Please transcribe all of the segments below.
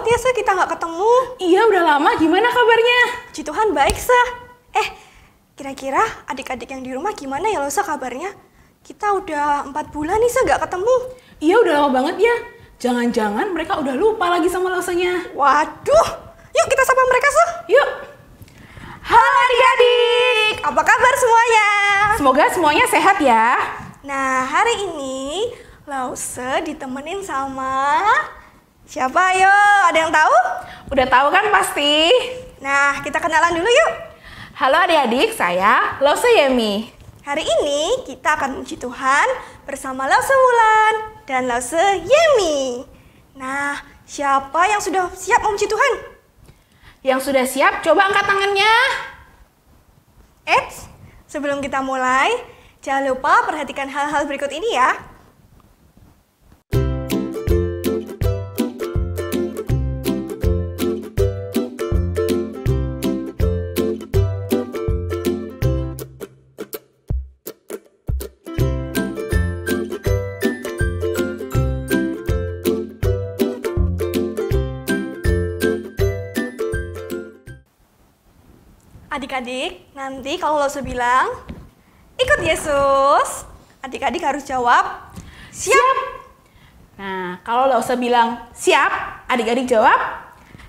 banget ya, kita nggak ketemu. Iya, udah lama. Gimana kabarnya? Puji Tuhan baik, kira-kira adik-adik yang di rumah gimana ya, kabarnya? Kita udah 4 bulan nih, nggak ketemu. Iya, udah lama banget ya. Jangan-jangan mereka udah lupa lagi sama Lausanya. Waduh, yuk kita sapa mereka, Yuk. Halo adik-adik, apa kabar semuanya? Semoga semuanya sehat ya. Nah, hari ini Lause ditemenin sama siapa, ayo? Ada yang tahu? Udah tahu kan pasti? Nah, kita kenalan dulu yuk. Halo adik-adik, saya Lause Yemi. Hari ini kita akan memuji Tuhan bersama Lause Wulan dan Lause Yemi. Nah, siapa yang sudah siap memuji Tuhan? Yang sudah siap, coba angkat tangannya. Eits, sebelum kita mulai, jangan lupa perhatikan hal-hal berikut ini ya. Adik-adik, nanti kalau Lause bilang, ikut Yesus, adik-adik harus jawab, siap. Nah, kalau Lause bilang siap, adik-adik jawab,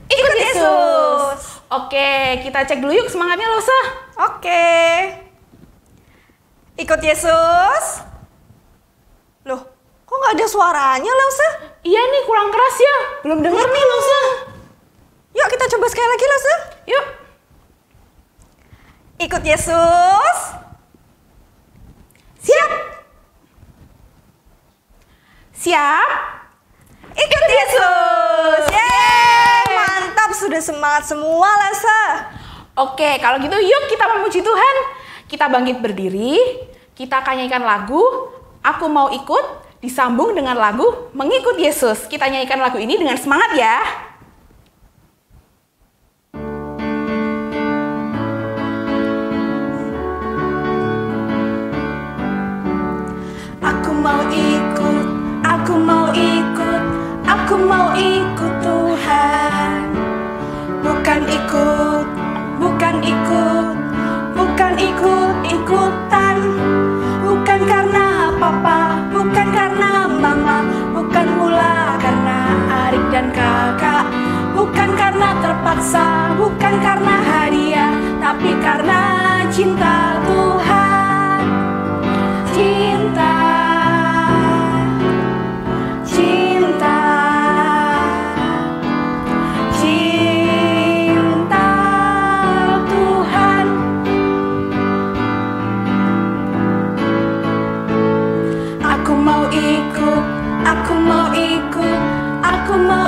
ikut Yesus. Yesus. Oke, kita cek dulu yuk semangatnya Lause. Oke. Ikut Yesus. Loh, kok nggak ada suaranya, Lause? Iya nih, kurang keras ya. Belum denger nih Lause. Yuk kita coba sekali lagi, Lause. Yuk. Ikut Yesus. Siap. Siap. Ikut Yesus. Yeay, mantap, sudah semangat semua, Lause. Oke, kalau gitu yuk kita memuji Tuhan. Kita bangkit berdiri, kita akan nyanyikan lagu Aku Mau Ikut, disambung dengan lagu Mengikut Yesus. Kita nyanyikan lagu ini dengan semangat ya. Aku mau ikut, aku mau ikut, aku mau ikut Tuhan. Bukan ikut, bukan ikut, bukan ikut-ikutan. Bukan karena papa, bukan karena mama, bukan pula karena adik dan kakak. Bukan karena terpaksa, bukan karena hadiah, tapi karena cinta Tuhan. Cinta. Aku mau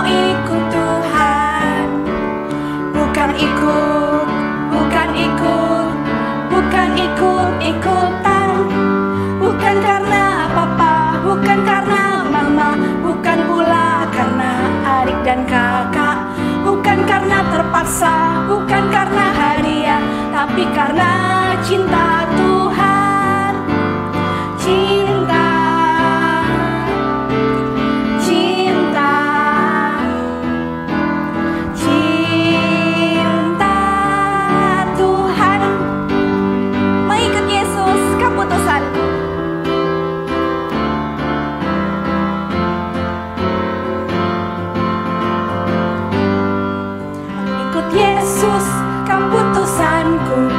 ikut Tuhan. Bukan ikut, bukan ikut, bukan ikut-ikutan. Bukan karena papa, bukan karena mama, bukan pula karena adik dan kakak. Bukan karena terpaksa, bukan karena hadiah, tapi karena cinta Tuhan. Cinta. Yesus, keputusanku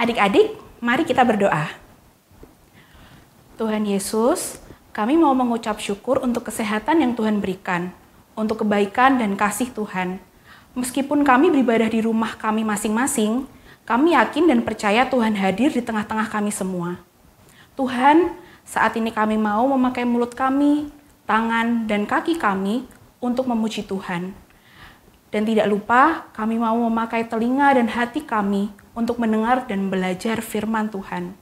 Adik-adik, mari kita berdoa. Tuhan Yesus, kami mau mengucap syukur untuk kesehatan yang Tuhan berikan, untuk kebaikan dan kasih Tuhan. Meskipun kami beribadah di rumah kami masing-masing, kami yakin dan percaya Tuhan hadir di tengah-tengah kami semua. Tuhan, saat ini kami mau memakai mulut kami, tangan, dan kaki kami untuk memuji Tuhan. Dan tidak lupa, kami mau memakai telinga dan hati kami untuk mendengar dan belajar firman Tuhan.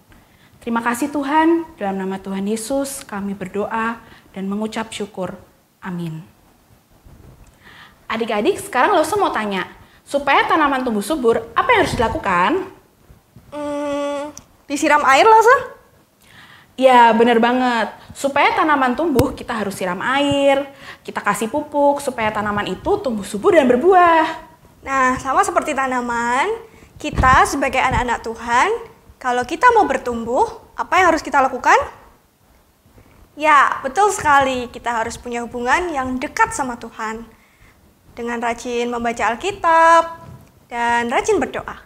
Terima kasih Tuhan, dalam nama Tuhan Yesus kami berdoa dan mengucap syukur. Amin. Adik-adik, sekarang Lause mau tanya, supaya tanaman tumbuh subur, apa yang harus dilakukan? Disiram air, Lause? Ya, benar banget. Supaya tanaman tumbuh, kita harus siram air, kita kasih pupuk, supaya tanaman itu tumbuh subur dan berbuah. Nah, sama seperti tanaman, kita sebagai anak-anak Tuhan, kalau kita mau bertumbuh, apa yang harus kita lakukan? Ya, betul sekali. Kita harus punya hubungan yang dekat sama Tuhan. Dengan rajin membaca Alkitab dan rajin berdoa.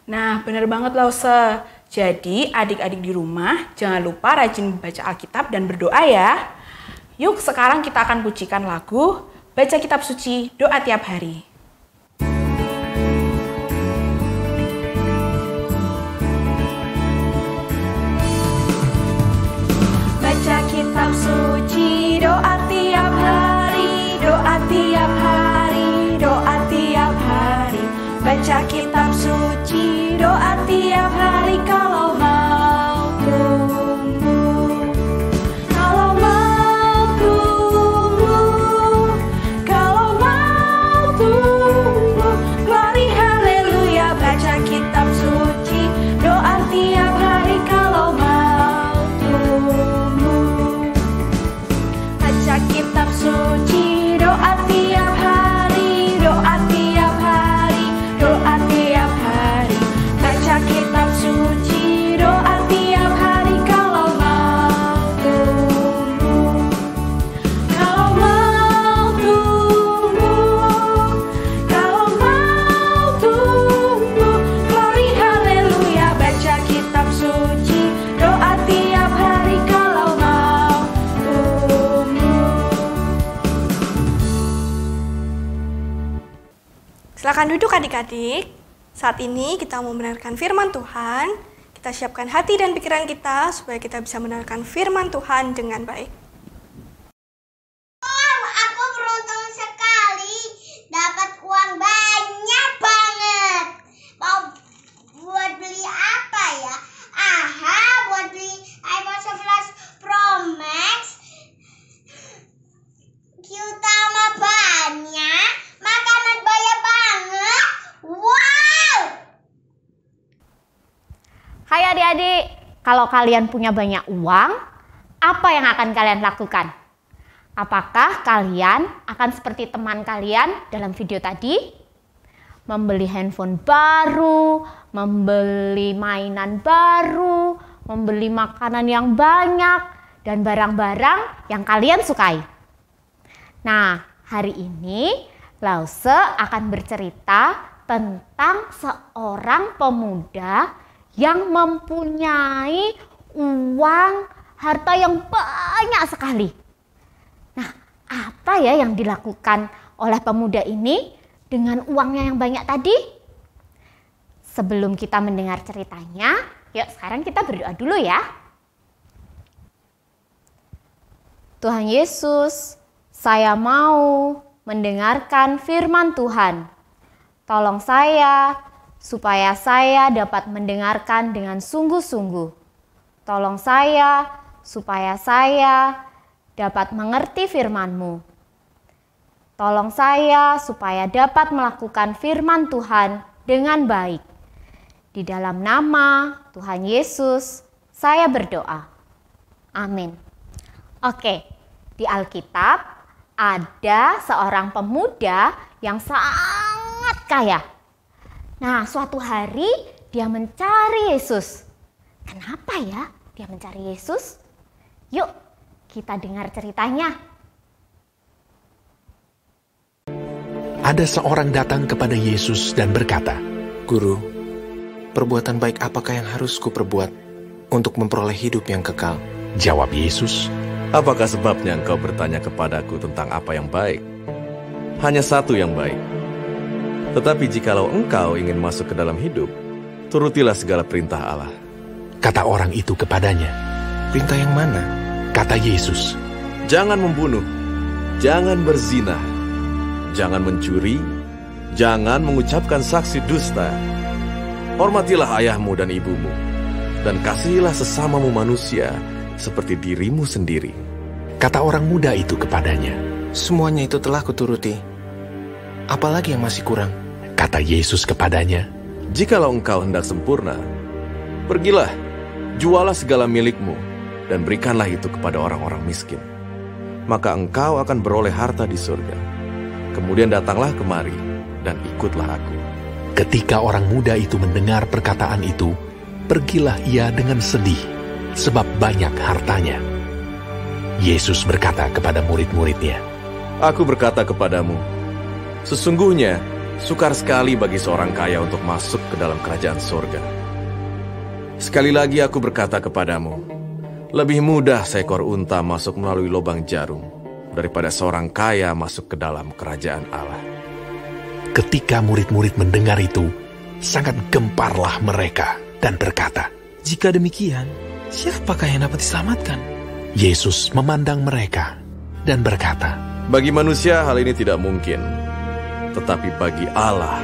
Nah, benar banget Lause. Jadi, adik-adik di rumah, jangan lupa rajin membaca Alkitab dan berdoa ya. Yuk, sekarang kita akan pujikan lagu Baca Kitab Suci, Doa Tiap Hari. Baca kitab suci, doa tiap hari, doa tiap hari, doa tiap hari. Baca kitab suci, doa tiap hari kalau mau tumbuh. Kalau mau tumbuh, kalau mau tumbuh. Glory haleluya, baca kitab suci, doa tiap hari kalau mau tumbuh. Baca kitab suci, doa tiap hari, doa tiap hari, doa tiap hari. Baca kitab suci, doa tiap hari kalau mau tumbuh. Kalau mau tumbuh, kalau mau tumbuh. Glory haleluya, baca kitab suci, doa tiap hari kalau mau tumbuh. Silakan duduk adik-adik. Saat ini kita mau mendengarkan firman Tuhan. Kita siapkan hati dan pikiran kita supaya kita bisa mendengarkan firman Tuhan dengan baik. Aku beruntung sekali dapat uang banyak banget. Mau buat beli apa ya? Aha, buat beli iPhone 11 Pro Max. Utama banyak, makanan banyak banget. Wow! Hai adik-adik, kalau kalian punya banyak uang, apa yang akan kalian lakukan? Apakah kalian akan seperti teman kalian dalam video tadi? Membeli handphone baru, membeli mainan baru, membeli makanan yang banyak, dan barang-barang yang kalian sukai. Nah, hari ini Lause akan bercerita tentang seorang pemuda yang mempunyai uang harta yang banyak sekali. Nah, apa ya yang dilakukan oleh pemuda ini dengan uangnya yang banyak tadi? Sebelum kita mendengar ceritanya, yuk sekarang kita berdoa dulu ya. Tuhan Yesus, saya mau mendengarkan firman Tuhan. Tolong saya supaya saya dapat mendengarkan dengan sungguh-sungguh. Tolong saya supaya saya dapat mengerti firman-Mu. Tolong saya supaya dapat melakukan firman Tuhan dengan baik. Di dalam nama Tuhan Yesus, saya berdoa. Amin. Oke, di Alkitab ada seorang pemuda yang sangat kaya. Nah, suatu hari dia mencari Yesus. Kenapa ya dia mencari Yesus? Yuk, kita dengar ceritanya. Ada seorang datang kepada Yesus dan berkata, Guru, perbuatan baik apakah yang harus kuperbuat untuk memperoleh hidup yang kekal? Jawab Yesus, Apakah sebabnya engkau bertanya kepadaku tentang apa yang baik? Hanya satu yang baik. Tetapi jikalau engkau ingin masuk ke dalam hidup, turutilah segala perintah Allah. kata orang itu kepadanya. Perintah yang mana? Kata Yesus, Jangan membunuh, jangan berzina, jangan mencuri, jangan mengucapkan saksi dusta. Hormatilah ayahmu dan ibumu, dan kasihilah sesamamu manusia seperti dirimu sendiri. kata orang muda itu kepadanya. Semuanya itu telah kuturuti. Apalagi yang masih kurang? Kata Yesus kepadanya, Jikalau engkau hendak sempurna, pergilah, jualah segala milikmu, dan berikanlah itu kepada orang-orang miskin. Maka engkau akan beroleh harta di surga. Kemudian datanglah kemari, dan ikutlah aku. ketika orang muda itu mendengar perkataan itu, pergilah ia dengan sedih, sebab banyak hartanya. Yesus berkata kepada murid-muridnya, Aku berkata kepadamu, sesungguhnya sukar sekali bagi seorang kaya untuk masuk ke dalam kerajaan surga. Sekali lagi aku berkata kepadamu, lebih mudah seekor unta masuk melalui lubang jarum daripada seorang kaya masuk ke dalam kerajaan Allah. Ketika murid-murid mendengar itu, sangat gemparlah mereka dan berkata, Jika demikian, siapakah yang dapat diselamatkan? Yesus memandang mereka dan berkata, Bagi manusia hal ini tidak mungkin, tetapi bagi Allah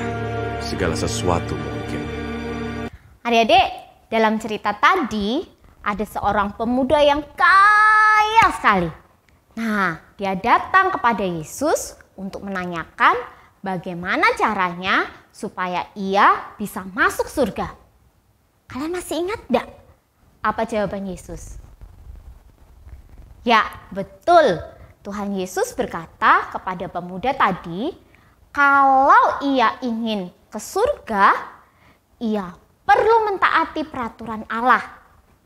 segala sesuatu mungkin. Adik-adik, dalam cerita tadi ada seorang pemuda yang kaya sekali. Nah, dia datang kepada Yesus untuk menanyakan bagaimana caranya supaya ia bisa masuk surga. Kalian masih ingat enggak apa jawaban Yesus? Ya, betul. Tuhan Yesus berkata kepada pemuda tadi, kalau ia ingin ke surga, ia perlu mentaati peraturan Allah.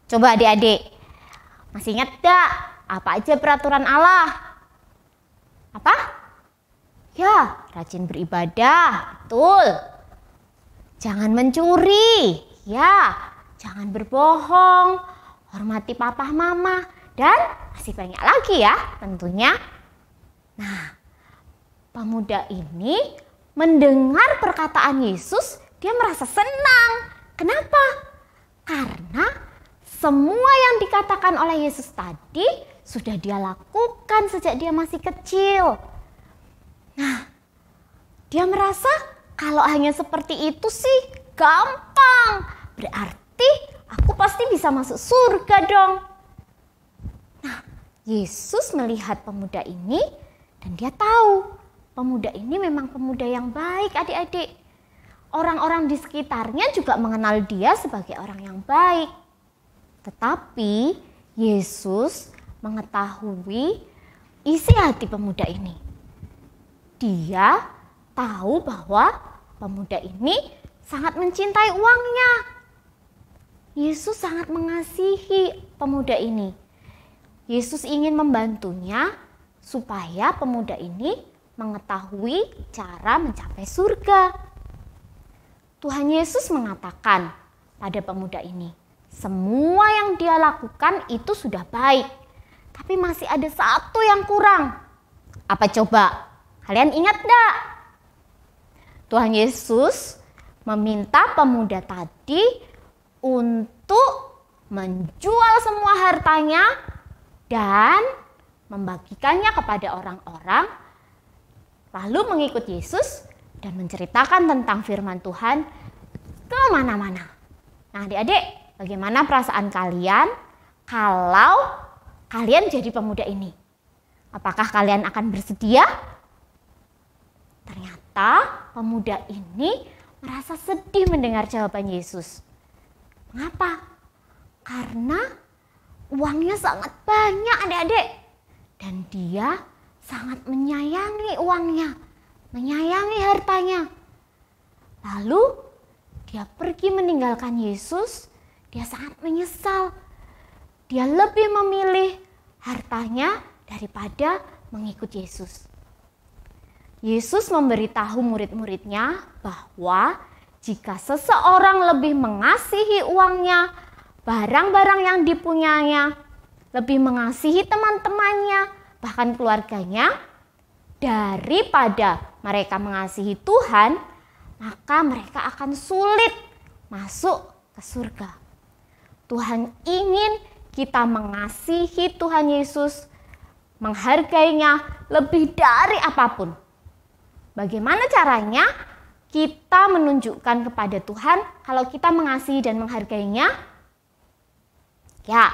Coba adik-adik, masih ingat gak apa aja peraturan Allah? Apa? Ya, rajin beribadah, betul. Jangan mencuri, ya. Jangan berbohong, hormati papa mama, dan masih banyak lagi ya tentunya. Nah, pemuda ini mendengar perkataan Yesus, dia merasa senang. Kenapa? Karena semua yang dikatakan oleh Yesus tadi sudah dia lakukan sejak dia masih kecil. Nah, dia merasa kalau hanya seperti itu sih gampang. Berarti aku pasti bisa masuk surga dong. Nah, Yesus melihat pemuda ini dan dia tahu pemuda ini memang pemuda yang baik adik-adik. Orang-orang di sekitarnya juga mengenal dia sebagai orang yang baik. Tetapi Yesus mengetahui isi hati pemuda ini. Dia tahu bahwa pemuda ini sangat mencintai uangnya. Yesus sangat mengasihi pemuda ini. Yesus ingin membantunya supaya pemuda ini mengetahui cara mencapai surga. Tuhan Yesus mengatakan pada pemuda ini, semua yang dia lakukan itu sudah baik. Tapi masih ada satu yang kurang. Apa coba? Kalian ingat gak? Tuhan Yesus meminta pemuda tadi untuk menjual semua hartanya dan membagikannya kepada orang-orang, lalu mengikut Yesus dan menceritakan tentang firman Tuhan kemana-mana. Nah adik-adik, bagaimana perasaan kalian kalau kalian jadi pemuda ini? Apakah kalian akan bersedia? Ternyata pemuda ini merasa sedih mendengar jawaban Yesus. Mengapa? Karena uangnya sangat banyak adik-adik. Dan dia sangat menyayangi uangnya, menyayangi hartanya. Lalu dia pergi meninggalkan Yesus, dia sangat menyesal. Dia lebih memilih hartanya daripada mengikut Yesus. Yesus memberitahu murid-muridnya bahwa Jika seseorang lebih mengasihi uangnya, barang-barang yang dipunyainya, lebih mengasihi teman-temannya, bahkan keluarganya, daripada mereka mengasihi Tuhan, maka mereka akan sulit masuk ke surga. Tuhan ingin kita mengasihi Tuhan Yesus, menghargainya lebih dari apapun. Bagaimana caranya kita menunjukkan kepada Tuhan kalau kita mengasihi dan menghargainya? Ya,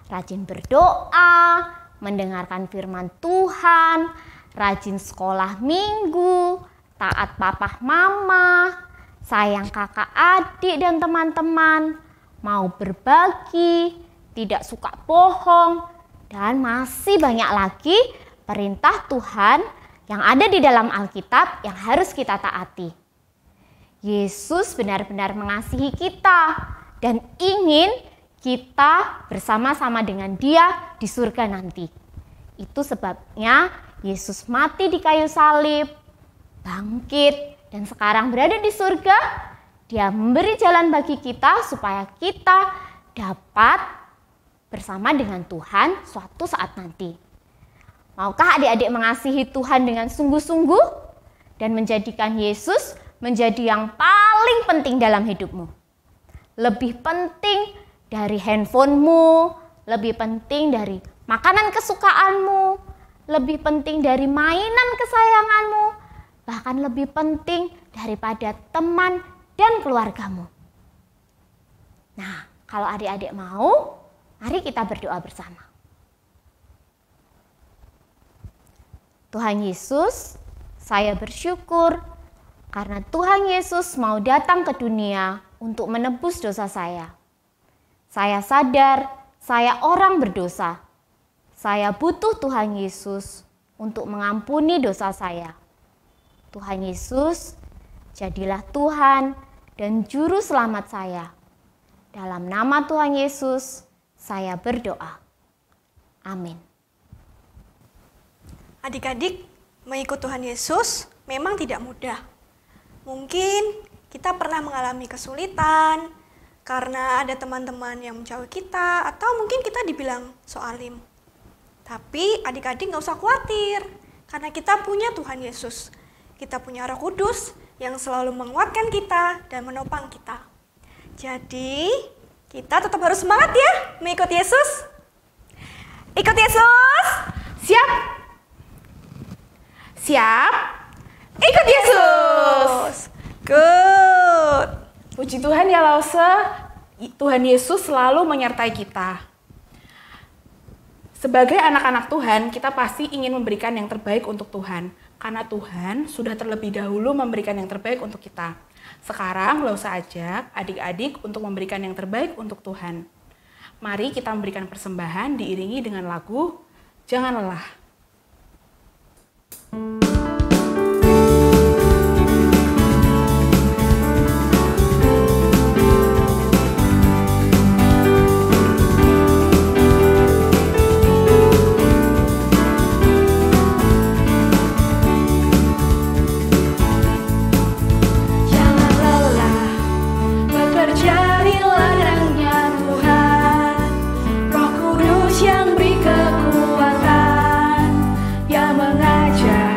rajin berdoa, mendengarkan firman Tuhan, rajin sekolah minggu, taat papa mama, sayang kakak adik dan teman-teman, mau berbagi, tidak suka bohong, dan masih banyak lagi perintah Tuhan yang ada di dalam Alkitab yang harus kita taati. Yesus benar-benar mengasihi kita dan ingin kita bersama-sama dengan Dia di surga nanti. Itu sebabnya Yesus mati di kayu salib, bangkit, dan sekarang berada di surga. Dia memberi jalan bagi kita supaya kita dapat bersama dengan Tuhan suatu saat nanti. Maukah adik-adik mengasihi Tuhan dengan sungguh-sungguh dan menjadikan Yesus menjadi yang paling penting dalam hidupmu? Lebih penting dari handphonemu, lebih penting dari makanan kesukaanmu, lebih penting dari mainan kesayanganmu, bahkan lebih penting daripada teman dan keluargamu. Nah, kalau adik-adik mau, mari kita berdoa bersama. Tuhan Yesus, saya bersyukur karena Tuhan Yesus mau datang ke dunia untuk menebus dosa saya. Saya sadar saya orang berdosa. Saya butuh Tuhan Yesus untuk mengampuni dosa saya. Tuhan Yesus, jadilah Tuhan dan Juru Selamat saya. Dalam nama Tuhan Yesus, saya berdoa. Amin. Adik-adik, mengikut Tuhan Yesus memang tidak mudah. Mungkin kita pernah mengalami kesulitan karena ada teman-teman yang menjauhi kita, atau mungkin kita dibilang so alim. Tapi adik-adik gak usah khawatir, karena kita punya Tuhan Yesus. Kita punya Roh Kudus yang selalu menguatkan kita dan menopang kita. Jadi, kita tetap harus semangat ya mengikut Yesus. Ikut Yesus! Siap? Siap? Ikut Yesus! Good! Puji Tuhan ya Lause, Tuhan Yesus selalu menyertai kita. Sebagai anak-anak Tuhan, kita pasti ingin memberikan yang terbaik untuk Tuhan. Karena Tuhan sudah terlebih dahulu memberikan yang terbaik untuk kita. Sekarang Lause ajak adik-adik untuk memberikan yang terbaik untuk Tuhan. Mari kita memberikan persembahan diiringi dengan lagu Jangan Lelah. Yang beri kekuatan, yang mengajak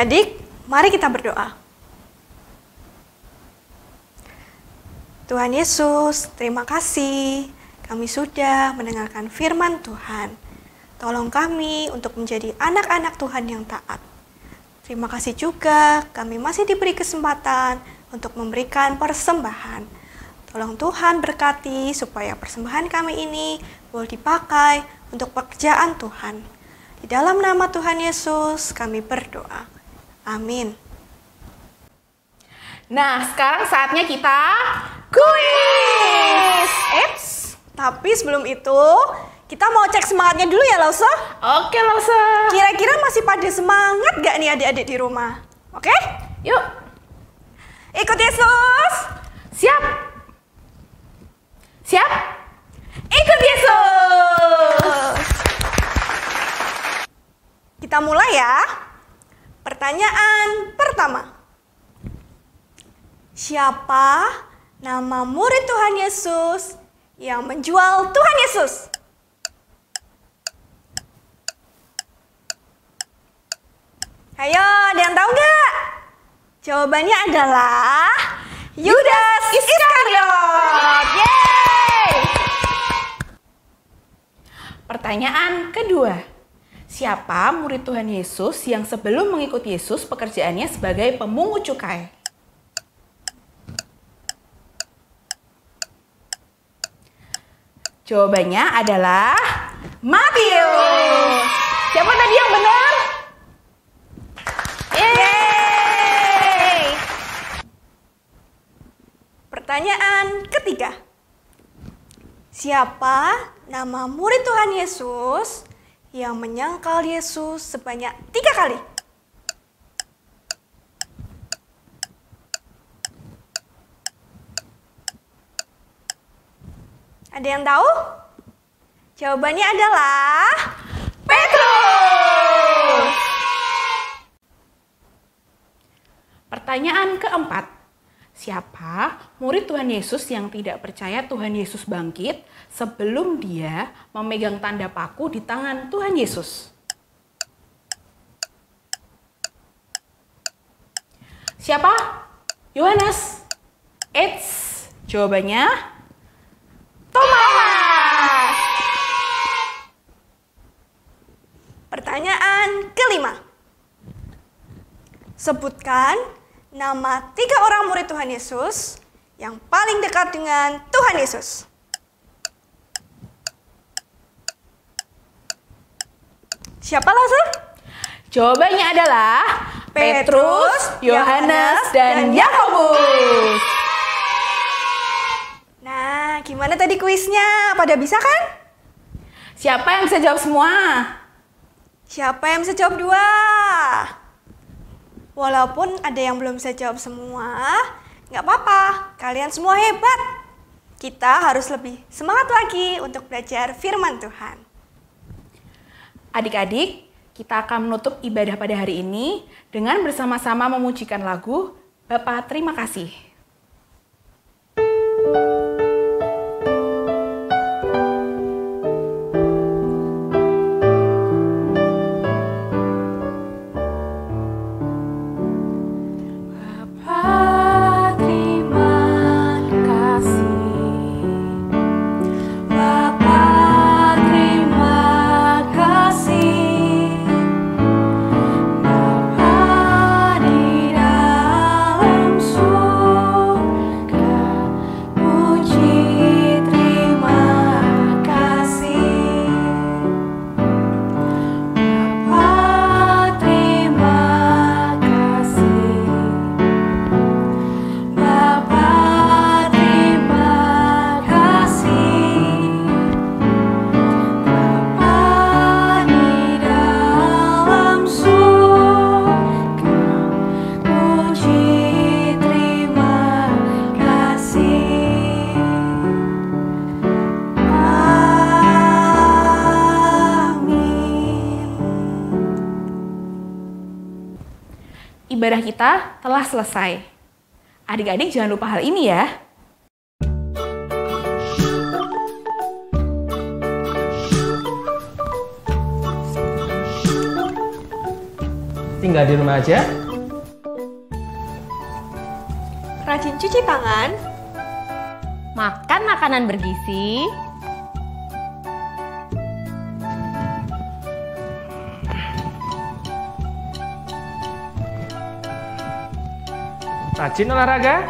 Adik-adik, mari kita berdoa. Tuhan Yesus, terima kasih kami sudah mendengarkan firman Tuhan. Tolong kami untuk menjadi anak-anak Tuhan yang taat. Terima kasih juga kami masih diberi kesempatan untuk memberikan persembahan. Tolong Tuhan berkati supaya persembahan kami ini boleh dipakai untuk pekerjaan Tuhan. Di dalam nama Tuhan Yesus kami berdoa. Amin. Nah, sekarang saatnya kita kuis. Tapi sebelum itu, kita mau cek semangatnya dulu ya, Lausa. Oke, Lausa. Kira-kira masih pada semangat gak nih adik-adik di rumah? Oke? Yuk. Ikut Yesus. Siap. Siap. Ikut Yesus. Kita mulai ya. Pertanyaan pertama. Siapa nama murid Tuhan Yesus yang menjual Tuhan Yesus? Ayo, ada yang tahu nggak? Jawabannya adalah Yudas Iskariot. Yeay! Pertanyaan kedua. Siapa murid Tuhan Yesus yang sebelum mengikuti Yesus pekerjaannya sebagai pemungut cukai? Jawabannya adalah Matius. Siapa tadi yang benar? Yeay! Pertanyaan ketiga. Siapa nama murid Tuhan Yesus yang menyangkal Yesus sebanyak 3 kali? Ada yang tahu? Jawabannya adalah Petrus. Pertanyaan keempat. Siapa murid Tuhan Yesus yang tidak percaya Tuhan Yesus bangkit sebelum dia memegang tanda paku di tangan Tuhan Yesus? Siapa? Yohanes. Jawabannya Thomas. Pertanyaan kelima. Sebutkan nama 3 orang murid Tuhan Yesus yang paling dekat dengan Tuhan Yesus. Siapa langsung? Jawabannya adalah Petrus, Yohanes, dan Yakobus. Nah, gimana tadi kuisnya? Pada bisa kan? Siapa yang bisa jawab semua? Siapa yang bisa jawab 2? Walaupun ada yang belum bisa jawab semua, nggak apa-apa. Kalian semua hebat. Kita harus lebih semangat lagi untuk belajar firman Tuhan. Adik-adik, kita akan menutup ibadah pada hari ini dengan bersama-sama memujikan lagu Bapa Terima Kasih. Ibadah kita telah selesai. Adik-adik jangan lupa hal ini ya. tinggal di rumah aja. Rajin cuci tangan. Makan makanan bergizi. Rajin olahraga.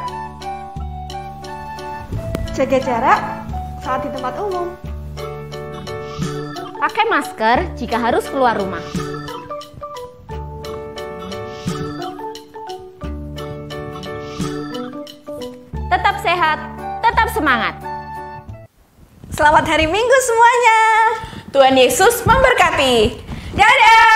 Jaga jarak saat di tempat umum. Pakai masker jika harus keluar rumah. Tetap sehat, tetap semangat. Selamat hari Minggu semuanya. Tuhan Yesus memberkati. Dadah!